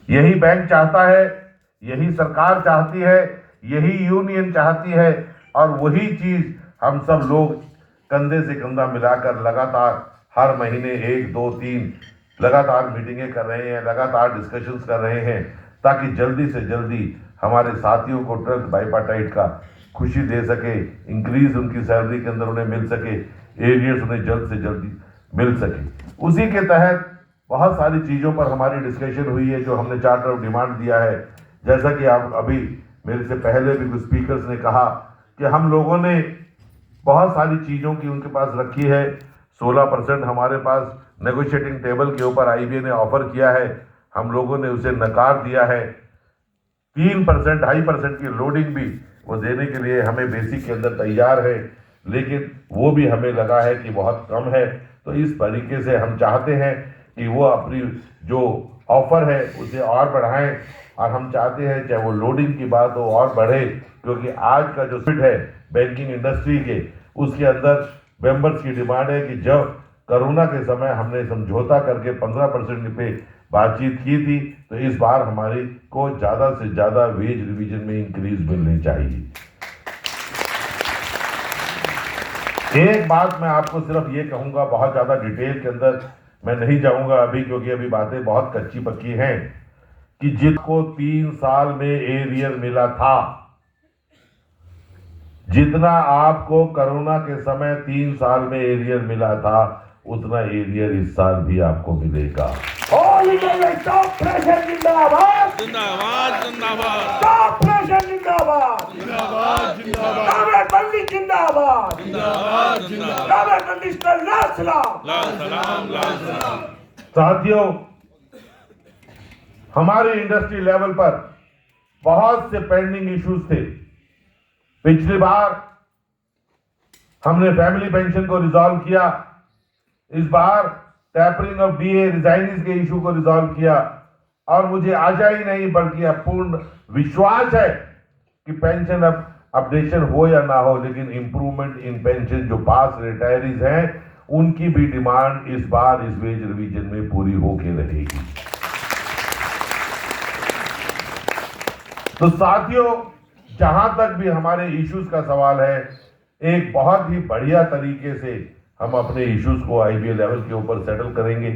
यही बैंक चाहता है, यही सरकार चाहती है, यही यूनियन चाहती है, और वही चीज हम सब लोग कंधे से कंधा मिलाकर लगातार हर महीने 1, 2, 3 लगातार मीटिंगें कर रहे हैं, लगातार डिस्कशंस कर रहे हैं, ताकि जल्दी से जल्दी हमारे साथियों को ट्रस्ट बाइपार्टाइट का खुशी दे सके, इंक्रीज उनकी सैलरी के अंदर उन्हें मिल सके, एरियर्स उन्हें जल्द से जल्दी मिल सके। उसी के तहत बहुत सारी चीज़ों पर हमारी डिस्कशन हुई है जो हमने चार्टर ऑफ डिमांड दिया है। जैसा कि आप अभी मेरे से पहले भी कुछ स्पीकर्स ने कहा कि हम लोगों ने बहुत सारी चीज़ों की उनके पास रखी है। 16% हमारे पास नेगोशिएटिंग टेबल के ऊपर आईबीए ने ऑफर किया है, हम लोगों ने उसे नकार दिया है। 3%, 2.5% की लोडिंग भी वो देने के लिए हमें बेसिक के अंदर तैयार है, लेकिन वो भी हमें लगा है कि बहुत कम है। तो इस तरीके से हम चाहते हैं कि वो अपनी जो ऑफर है उसे और बढ़ाएं, और हम चाहते हैं चाहे वो लोडिंग की बात हो और बढ़े, क्योंकि आज का जो स्पिरिट है बैंकिंग इंडस्ट्री के, उसके अंदर मेंबर्स की डिमांड है कि जब कोरोना के समय हमने समझौता करके 15% पे बातचीत की थी, तो इस बार हमारी को ज़्यादा से ज़्यादा वेज रिवीजन में इंक्रीज मिलनी चाहिए। एक बात मैं आपको सिर्फ ये कहूंगा, बहुत ज़्यादा डिटेल के अंदर मैं नहीं जाऊंगा अभी, क्योंकि अभी बातें बहुत कच्ची पक्की हैं, कि जिसको 3 साल में एरियर मिला था, जितना आपको कोरोना के समय 3 साल में एरियर मिला था, उतना एरियर इस साल भी आपको मिलेगा। ऑल इंडिया टॉप प्रेशर जिंदाबाद, जिंदाबाद जिंदाबाद टॉप प्रेशर जिंदाबाद, जिंदाबाद जिंदाबाद कावेरपल्ली जिंदाबाद, जिंदाबाद जिंदाबाद कावेरपल्ली लाल सलाम। लाल सलाम लाल सलाम। साथियों, हमारे इंडस्ट्री लेवल पर बहुत से पेंडिंग इश्यूज थे। पिछली बार हमने फैमिली पेंशन को रिजॉल्व किया, इस बार टैपरिंग ऑफ डीए रिजाइनिंग के इशू को रिजॉल्व किया, और मुझे आशा ही नहीं बल्कि पूर्ण विश्वास है कि पेंशन अब अपडेशन हो या ना हो, लेकिन इंप्रूवमेंट इन पेंशन जो पास रिटायरीज हैं उनकी भी डिमांड इस बार इस वेज रिवीजन में पूरी होके रहेगी। तो साथियों, जहां तक भी हमारे इश्यूज का सवाल है, एक बहुत ही बढ़िया तरीके से हम अपने इश्यूज को आईबीए लेवल के ऊपर सेटल करेंगे।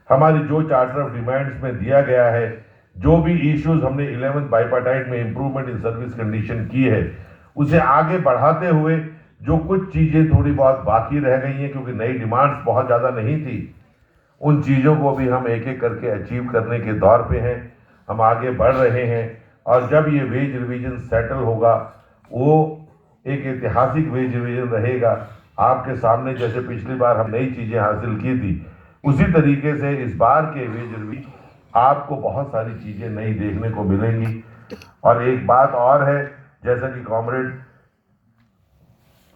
हमारी जो चार्टर ऑफ डिमांड्स में दिया गया है, जो भी इश्यूज हमने 11th बाइपार्टाइट में इंप्रूवमेंट इन सर्विस कंडीशन की है, उसे आगे बढ़ाते हुए जो कुछ चीजें थोड़ी बहुत बाकी रह गई हैं, क्योंकि नई डिमांड्स बहुत ज्यादा नहीं थी, उन चीजों को भी हम एक एक करके अचीव करने के दौर पे हैं, हम आगे बढ़ रहे हैं। और जब ये वेज रिवीजन सेटल होगा, वो एक ऐतिहासिक वेज रिवीजन रहेगा। आपके सामने जैसे पिछली बार हम नई चीजें हासिल की थी, उसी तरीके से इस बार के वेज रिवीजन आपको बहुत सारी चीजें नई देखने को मिलेंगी। और एक बात और है, जैसा कि कॉमरेड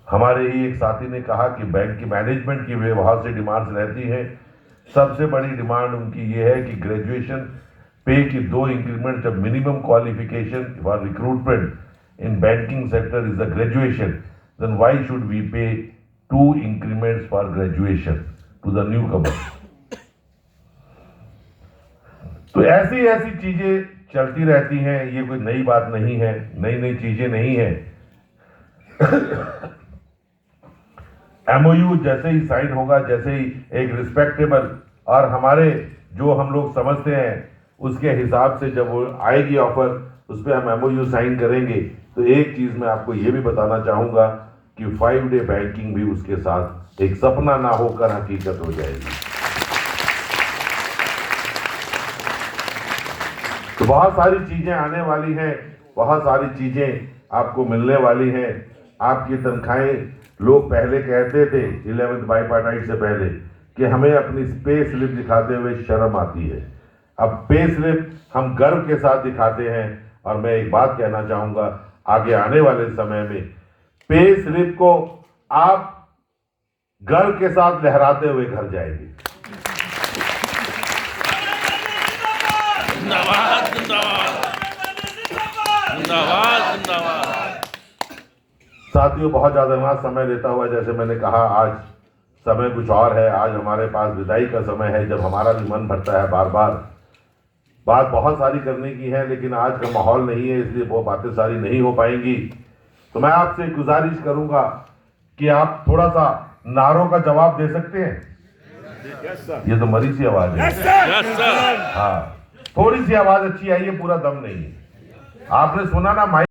हमारे ही एक साथी ने कहा कि बैंक की मैनेजमेंट की वे बहुत सी डिमांड्स रहती हैं। सबसे बड़ी डिमांड उनकी ये है कि ग्रेजुएशन पे की 2 इंक्रीमेंट, जब minimum qualification for recruitment in banking sector is the graduation, then why should we pay 2 increments for graduation to the new comer. तो ऐसी ऐसी चीजें चलती रहती हैं, ये कोई नई बात नहीं है, नई नई चीजें नहीं है। एमओयू जैसे ही साइन होगा, जैसे ही एक रिस्पेक्टेबल और हमारे जो हम लोग समझते हैं उसके हिसाब से जब वो आएगी ऑफर, उस पर हम एमओयू साइन करेंगे। तो एक चीज मैं आपको ये भी बताना चाहूंगा कि 5 डे बैंकिंग भी उसके साथ एक सपना ना होकर हकीकत हो जाएगी। तो बहुत सारी चीजें आने वाली हैं, बहुत सारी चीजें आपको मिलने वाली हैं। आपकी तनख्वाहें, लोग पहले कहते थे 11th बाइपार्टाइट से पहले कि हमें अपनी पे स्लिप दिखाते हुए शर्म आती है। अब पे स्लिप हम गर्व के साथ दिखाते हैं, और मैं एक बात कहना चाहूंगा, आगे आने वाले समय में पे स्लिप को आप गर्व के साथ लहराते हुए घर जाएंगे। जिंदाबाद जिंदाबाद जिंदाबाद जिंदाबाद। साथियों, बहुत ज्यादा ना समय लेता हुआ, जैसे मैंने कहा, आज समय कुछ और है। आज हमारे पास विदाई का समय है, जब हमारा भी मन भरता है बार बार बात बहुत सारी करने की है, लेकिन आज का माहौल नहीं है, इसलिए वो बातें सारी नहीं हो पाएंगी। तो मैं आपसे गुजारिश करूंगा कि आप थोड़ा सा नारों का जवाब दे सकते हैं। ये तो मरी सी आवाज है। Yes, sir. हाँ, थोड़ी सी आवाज अच्छी आई है, पूरा दम नहीं है। आपने सुना ना माइक